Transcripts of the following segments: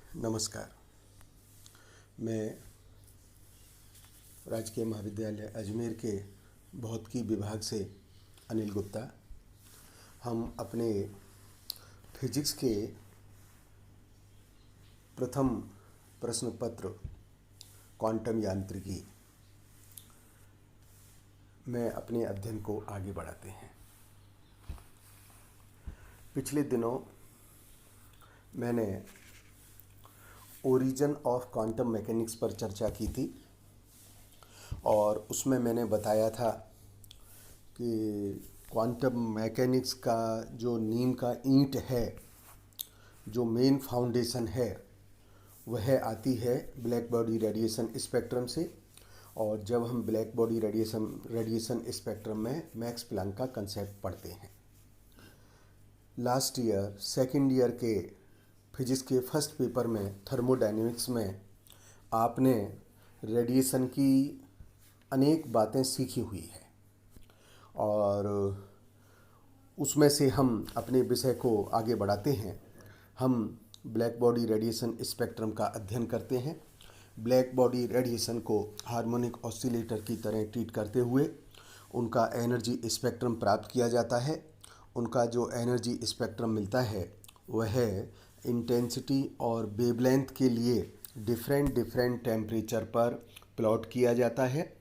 नमस्कार। मैं राजकीय महाविद्यालय अजमेर के भौतिकी विभाग से अनिल गुप्ता। हम अपने फिजिक्स के प्रथम प्रश्न पत्र क्वांटम यांत्रिकी में अपने अध्ययन को आगे बढ़ाते हैं। पिछले दिनों मैंने ओरिजिन ऑफ क्वांटम मैकेनिक्स पर चर्चा की थी और उसमें मैंने बताया था कि क्वांटम मैकेनिक्स का जो नींव का ईंट है, जो मेन फाउंडेशन है, वह आती है ब्लैक बॉडी रेडिएशन स्पेक्ट्रम से। और जब हम ब्लैक बॉडी रेडिएशन स्पेक्ट्रम में मैक्स प्लैंक का कंसेप्ट पढ़ते हैं, लास्ट ईयर सेकेंड ईयर के फिजिक्स के फर्स्ट पेपर में थर्मोडायनेमिक्स में आपने रेडिएशन की अनेक बातें सीखी हुई है और उसमें से हम अपने विषय को आगे बढ़ाते हैं। हम ब्लैक बॉडी रेडिएशन स्पेक्ट्रम का अध्ययन करते हैं। ब्लैक बॉडी रेडिएशन को हार्मोनिक ऑसिलेटर की तरह ट्रीट करते हुए उनका एनर्जी स्पेक्ट्रम प्राप्त किया जाता है। उनका जो एनर्जी स्पेक्ट्रम मिलता है वह इंटेंसिटी और वेवलेंथ के लिए डिफरेंट टेम्परेचर पर प्लॉट किया जाता है।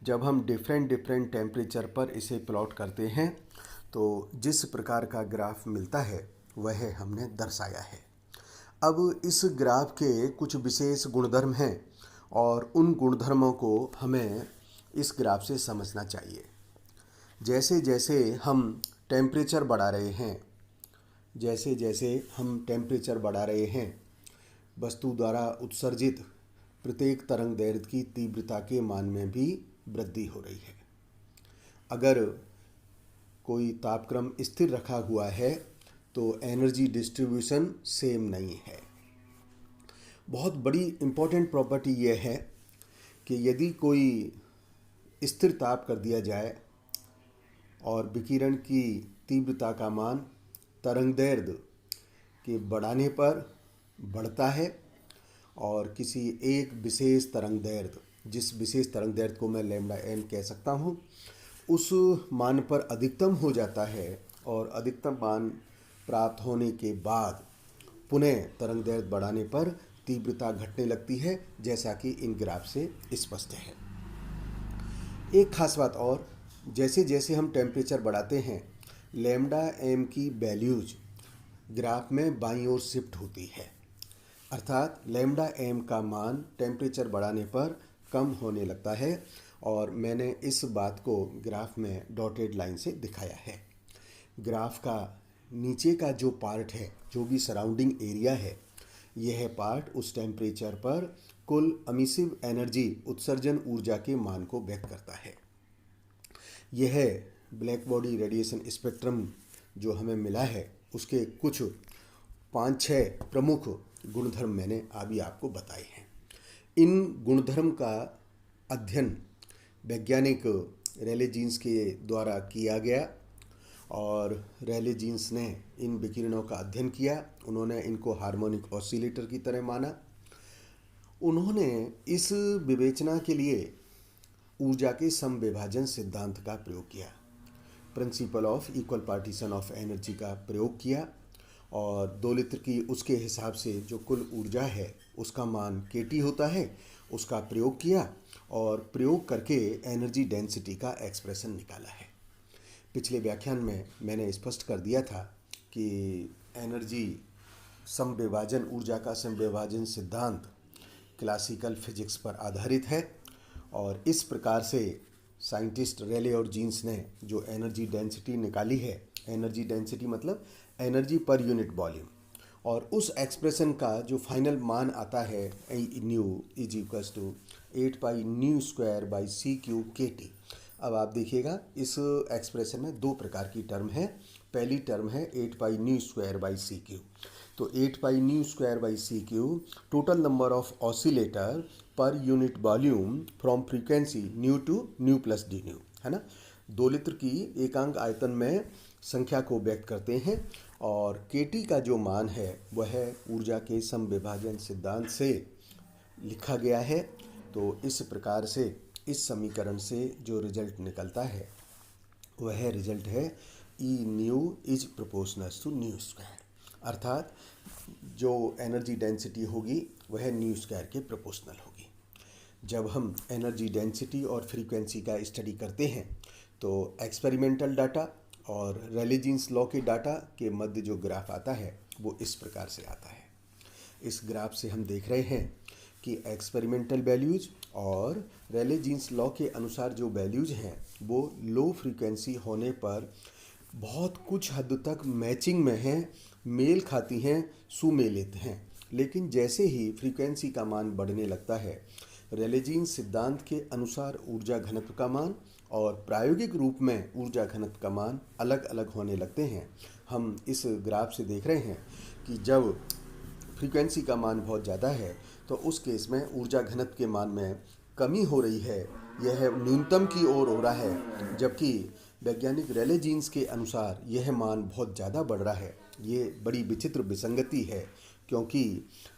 जब हम डिफरेंट टेम्परेचर पर इसे प्लॉट करते हैं तो जिस प्रकार का ग्राफ मिलता है वह हमने दर्शाया है। अब इस ग्राफ के कुछ विशेष गुणधर्म हैं और उन गुणधर्मों को हमें इस ग्राफ से समझना चाहिए। जैसे जैसे हम टेम्परेचर बढ़ा रहे हैं, वस्तु द्वारा उत्सर्जित प्रत्येक तरंग दैर्घ्य की तीव्रता के मान में भी वृद्धि हो रही है। अगर कोई तापक्रम स्थिर रखा हुआ है तो एनर्जी डिस्ट्रीब्यूशन सेम नहीं है। बहुत बड़ी इम्पोर्टेंट प्रॉपर्टी यह है कि यदि कोई स्थिर ताप कर दिया जाए और विकिरण की तीव्रता का मान तरंगदैर्घ्य के बढ़ाने पर बढ़ता है और किसी एक विशेष तरंगदैर्घ्य, जिस विशेष तरंगदैर्घ्य को मैं लैम्डा एम कह सकता हूँ, उस मान पर अधिकतम हो जाता है और अधिकतम मान प्राप्त होने के बाद पुनः तरंगदैर्घ्य बढ़ाने पर तीव्रता घटने लगती है, जैसा कि इन ग्राफ से स्पष्ट है। एक खास बात और, जैसे जैसे हम टेम्परेचर बढ़ाते हैं लैम्डा एम की वैल्यूज ग्राफ में बाईं ओर शिफ्ट होती है, अर्थात लैम्डा एम का मान टेम्परेचर बढ़ाने पर कम होने लगता है और मैंने इस बात को ग्राफ में डॉटेड लाइन से दिखाया है। ग्राफ का नीचे का जो पार्ट है, जो भी सराउंडिंग एरिया है, यह पार्ट उस टेम्परेचर पर कुल एमिसिव एनर्जी, उत्सर्जन ऊर्जा के मान को व्यक्त करता है। यह ब्लैक बॉडी रेडिएशन स्पेक्ट्रम जो हमें मिला है उसके कुछ 5-6 प्रमुख गुणधर्म मैंने अभी आपको बताए हैं। इन गुणधर्म का अध्ययन वैज्ञानिक रेले जीन्स के द्वारा किया गया और रेले जीन्स ने इन विकिरणों का अध्ययन किया। उन्होंने इनको हार्मोनिक ऑसिलेटर की तरह माना। उन्होंने इस विवेचना के लिए ऊर्जा के समविभाजन सिद्धांत का प्रयोग किया, principle of equal partition of energy का प्रयोग किया और दोलित्र की उसके हिसाब से जो कुल ऊर्जा है उसका मान kT होता है, उसका प्रयोग किया और प्रयोग करके एनर्जी डेंसिटी का एक्सप्रेशन निकाला है। पिछले व्याख्यान में मैंने स्पष्ट कर दिया था कि एनर्जी समविभाजन, ऊर्जा का समविभाजन सिद्धांत क्लासिकल फिजिक्स पर आधारित है और इस प्रकार से साइंटिस्ट रेले और जीन्स ने जो एनर्जी डेंसिटी निकाली है, एनर्जी डेंसिटी मतलब एनर्जी पर यूनिट वॉल्यूम, और उस एक्सप्रेशन का जो फाइनल मान आता है E nu is equals to 8π²/c³ अब आप देखिएगा इस एक्सप्रेशन में दो प्रकार की टर्म है। पहली टर्म है 8π²/c³। तो 8π² total number of oscillator per unit volume from frequency nu to nu plus d nu, है ना। दोलित्र की एकांक आयतन में संख्या को व्यक्त करते हैं और केटी का जो मान है वह ऊर्जा के समविभाजन सिद्धांत से लिखा गया है। तो इस प्रकार से इस समीकरण से जो रिजल्ट निकलता है वह रिजल्ट है E nu is proportional to nu square, अर्थात जो एनर्जी डेंसिटी होगी वह न्यू स्क्वायर के प्रोपोर्शनल होगी। जब हम एनर्जी डेंसिटी और फ्रीक्वेंसी का स्टडी करते हैं तो एक्सपेरिमेंटल डाटा और रेले जीन्स लॉ के डाटा के मध्य जो ग्राफ आता है वो इस प्रकार से आता है। इस ग्राफ से हम देख रहे हैं कि एक्सपेरिमेंटल वैल्यूज़ और रेले जीन्स लॉ के अनुसार जो वैल्यूज़ हैं वो लो फ्रीक्वेंसी होने पर बहुत कुछ हद तक मैचिंग में हैं, मेल खाती हैं, सुमेलित हैं। लेकिन जैसे ही फ्रीक्वेंसी का मान बढ़ने लगता है, रेले जीन्स सिद्धांत के अनुसार ऊर्जा घनत्व का मान और प्रायोगिक रूप में ऊर्जा घनत्व का मान अलग अलग होने लगते हैं। हम इस ग्राफ से देख रहे हैं कि जब फ्रीक्वेंसी का मान बहुत ज़्यादा है तो उस केस में ऊर्जा घनत्व के मान में कमी हो रही है, यह न्यूनतम की ओर हो रहा है, जबकि वैज्ञानिक रेले जीन्स के अनुसार यह मान बहुत ज़्यादा बढ़ रहा है। ये बड़ी विचित्र विसंगति है क्योंकि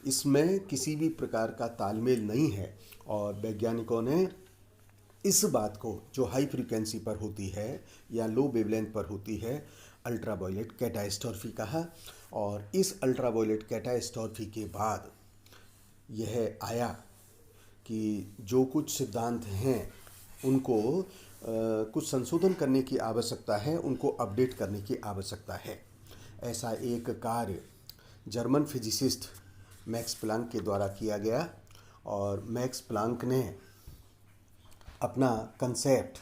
इसमें किसी भी प्रकार का तालमेल नहीं है और वैज्ञानिकों ने इस बात को जो हाई फ्रीक्वेंसी पर होती है या लो वेवलेंथ पर होती है अल्ट्रावायलेट कैटास्ट्रॉफी कहा। और इस अल्ट्रावायलेट कैटास्ट्रॉफी के बाद यह आया कि जो कुछ सिद्धांत हैं उनको कुछ संशोधन करने की आवश्यकता है, उनको अपडेट करने की आवश्यकता है। ऐसा एक कार्य जर्मन फिजिसिस्ट मैक्स प्लांक के द्वारा किया गया और मैक्स प्लांक ने अपना कंसेप्ट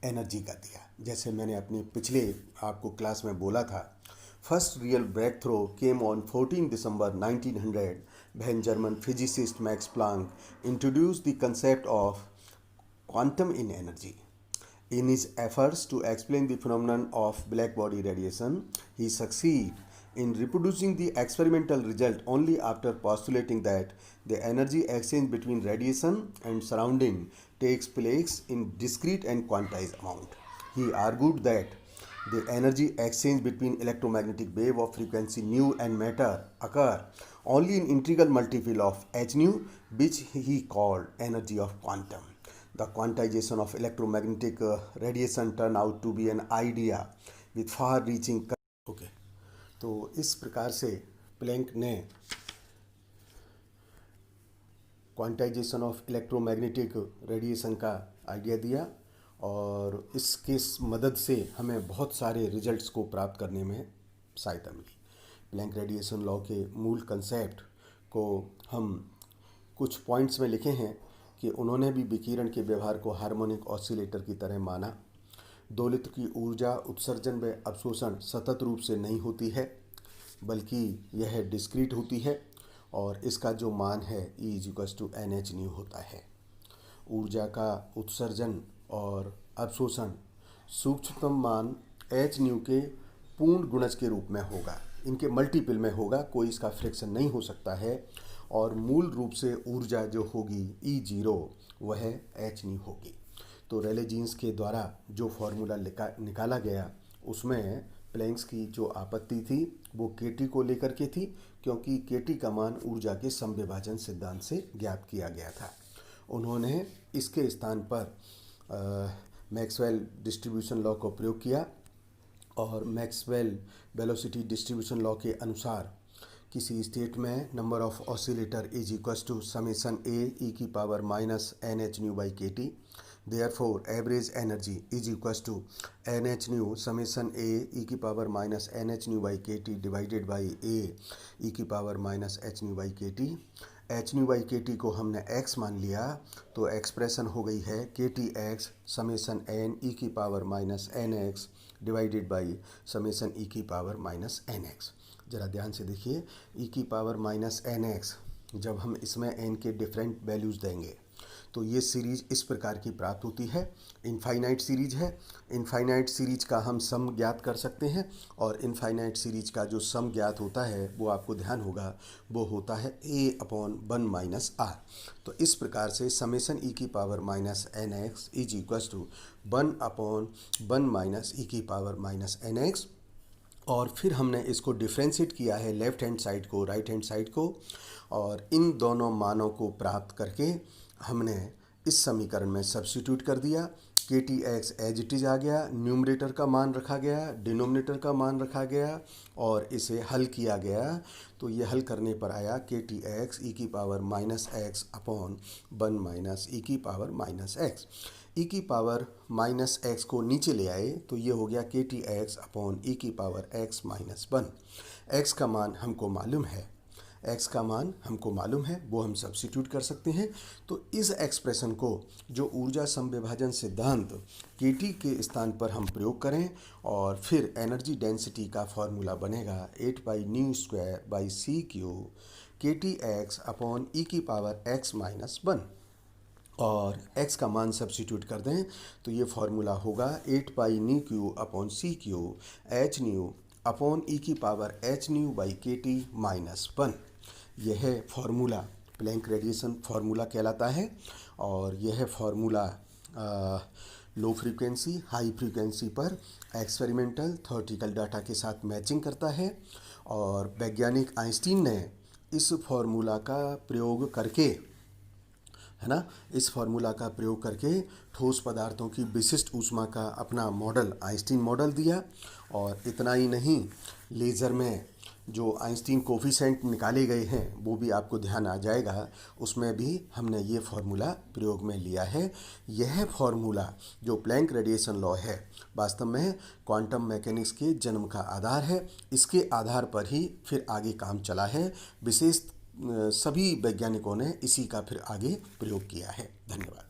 एनर्जी का दिया। जैसे मैंने अपनी पिछले आपको क्लास में बोला था, first real breakthrough came on 14 December 1900 when German physicist Max Planck introduced the concept of quantum in energy. In his efforts to explain the phenomenon of black body radiation, he succeeded in reproducing the experimental result only after postulating that the energy exchange between radiation and surrounding takes place in discrete and quantized amount. He argued that the energy exchange between electromagnetic wave of frequency nu and matter occur only in integral multiple of h nu, which he called energy of quantum. The quantization of electromagnetic radiation turned out to be an idea with far-reaching. Okay. तो इस प्रकार से Planck ने quantization of electromagnetic radiation का idea दिया और इसके मदद से हमें बहुत सारे रिजल्ट्स को प्राप्त करने में सहायता मिली। प्लैंक रेडिएशन लॉ के मूल कंसेप्ट को हम कुछ पॉइंट्स में लिखे हैं कि उन्होंने भी विकिरण के व्यवहार को हार्मोनिक ऑसिलेटर की तरह माना। दोलित की ऊर्जा उत्सर्जन व अवशोषण सतत रूप से नहीं होती है बल्कि यह डिस्क्रीट होती है और इसका जो मान है E = NH न्यू होता है। ऊर्जा का उत्सर्जन और अवशोषण सूक्ष्मतम मान H न्यू के पूर्ण गुणज के रूप में होगा, इनके मल्टीपल में होगा, कोई इसका फ्रैक्शन नहीं हो सकता है। और मूल रूप से ऊर्जा जो होगी E0 वह H न्यू होगी। तो रेले जीन्स के द्वारा जो फॉर्मूला निकाला गया उसमें प्लैंक्स की जो आपत्ति थी वो केटी को लेकर के थी, क्योंकि केटी का मान ऊर्जा के समविभाजन सिद्धांत से ज्ञात किया गया था। उन्होंने इसके स्थान पर मैक्सवेल डिस्ट्रीब्यूशन लॉ का प्रयोग किया और मैक्सवेल वेलोसिटी डिस्ट्रीब्यूशन लॉ के अनुसार किसी स्टेट में number of oscillator is equals to summation a e की power minus n h nu by k T. Therefore, average energy is equals to NH nu summation A e की power minus NH nu by KT divided by A e की power minus H nu by KT। H nu by KT को हमने X मान लिया तो expression हो गई है KTX समेशन N e की power minus NX divided by summation E की पावर माइनस NX। ज़रा ध्यान से देखिए, E की पावर माइनस NX जब हम इसमें N के डिफरेंट वैल्यूज़ देंगे तो ये सीरीज इस प्रकार की प्राप्त होती है। इनफाइनाइट सीरीज है, इनफाइनाइट सीरीज का हम सम ज्ञात कर सकते हैं और इनफाइनाइट सीरीज का जो सम ज्ञात होता है वो आपको ध्यान होगा वो होता है A/1 माइनस R। तो इस प्रकार से समेशन E की power minus NX is equals to 1/1 minus E की पावर माइनस NX और फिर हमने इसको डिफ्रेंशिएट किया है लेफ़्ट हैंड साइड को राइट हैंड साइड को, और इन दोनों मानों को प्राप्त करके हमने इस समीकरण में सब्स्टिट्यूट कर दिया। K T x as it is आ गया, न्यूमरेटर का मान रखा गया, डिनोमिनेटर का मान रखा गया और इसे हल किया गया। तो ये हल करने पर आया के टी एक्स ई की power minus x upon 1 minus e की पावर माइनस एक्स। ई की पावर माइनस एक्स को नीचे ले आए तो ये हो गया के टी एक्स अपॉन ई की पावर एक्स माइनस 1। एक्स का मान हमको मालूम है, एक्स का मान हमको मालूम है, वो हम सब्स्टिट्यूट कर सकते हैं। तो इस एक्सप्रेशन को जो ऊर्जा समविभाजन सिद्धांत के टी के स्थान पर हम प्रयोग करें और फिर एनर्जी डेंसिटी का फॉर्मूला बनेगा 8πν²/c³ के टी एक्स अपॉन ई की पावर एक्स माइनस 1 और x का मान सब्स्टिट्यूट कर दें तो ये फार्मूला होगा 8πν/c³ hν अपॉन ई की पावर hν/kT माइनस 1। यह फार्मूला प्लैंक रेडिएशन फार्मूला कहलाता है और यह formula low frequency high frequency पर एक्सपेरिमेंटल थ्योरेटिकल डाटा के साथ मैचिंग करता है। और वैज्ञानिक आइंस्टीन ने इस फार्मूला का प्रयोग करके, है ना, इस फार्मूला का प्रयोग करके ठोस पदार्थों की विशिष्ट ऊष्मा का अपना मॉडल आइंस्टीन मॉडल दिया। और इतना ही नहीं, लेज़र में जो आइंस्टीन कोफिशिएंट निकाले गए हैं वो भी आपको ध्यान आ जाएगा, उसमें भी हमने ये फार्मूला प्रयोग में लिया है। यह फार्मूला जो प्लैंक रेडिएशन लॉ है वास्तव में क्वांटम मैकेनिक्स के जन्म का आधार है। इसके आधार पर ही फिर आगे काम चला है। विशेष सभी वैज्ञानिकों ने इसी का फिर आगे प्रयोग किया है। धन्यवाद।